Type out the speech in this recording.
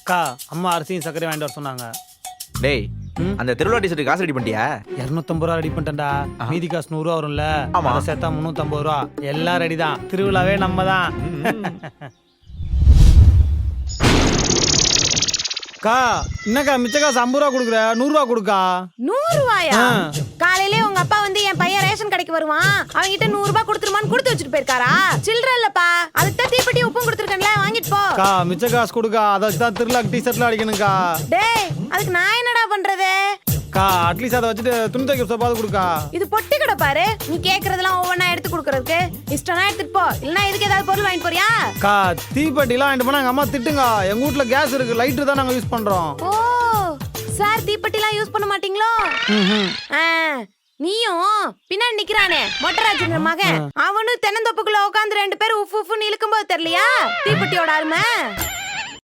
அக்கா அம்மா அரிசியும் சர்க்கரை வாங்கிட்டு வர சொன்னாங்க. டேய் அந்த திருவிழா டிஷர்ட் காசு ரெடி பண்ணிட்டியா? 250 ரூபா ரெடி பண்ணிட்டேன்டா. மீதி காசு 100 ரூபா வரும்ல, ஆமா. அதை சேர்த்தா 350 ரூபா. எல்லாம் ரெடி தான். திருவிழாவே நம்ம தான். அக்கா என்னக்கா மிச்ச காசு 50 ரூபா கொடுக்குற, 100 ரூபா கொடுக்கா. 100 ரூபாயா? காலையிலே உங்க அப்பா வந்து என் பையன் ரேஷன் கடைக்கு வருவான், அவன்கிட்ட 100 ரூபாய் கொடுத்துருமான்னு கொடுத்து வச்சுட்டு போயிருக்காரா? சில்லற இல்லப்பா, அதுக்கு தீப்பெட்டி உப்பும் கொடுத்துருக்கேன்ல, வாங்கிட்டு போ. அக்கா மிச்ச காசு கொடுக்கா, அதை தான் திருவிழாக்கு டிஷர்ட்லாம் அடிக்கணும்க்கா. டேய் அதுக்கு நான் என்னடா பண்றது? அக்கா அட்லீஸ்ட் அதை வச்சுட்டு துணி தைக்க சோப்பாவது கொடுக்கா. இது பொட்டி கடை பாரு, நீ கேக்குறதெல்லாம் ஒவ்வொன்னா எடுத்து கொடுக்கறதுக்கு. இஷ்டம்னா எடுத்துட்டு போ, இல்லனா இதுக்கு ஏதாவது பொருள் வாங்கிட்டு போறியா? அக்கா தீப்பெட்டிலாம் வாங்கிட்டு போனா எங்க அம்மா திட்டுங்க. எங்க வீட்ல கேஸ் இருக்கு, லைட்டர் தான் நாங்க யூஸ் பண்றோம். ஓ சார் தீப்பெட்டிலாம் யூஸ் பண்ண மாட்டீங்களோ? ஆ, நீயும் பின்னாடி நிக்கிறானே மொட்டராஜன் மகன், அவனும் தென்னந்தோப்புக்குள்ள உட்காந்து 2 பேரும் உஃப் உஃப்னு இழுக்கும்போது தெரியலையா தீப்பெட்டியோட அருமை?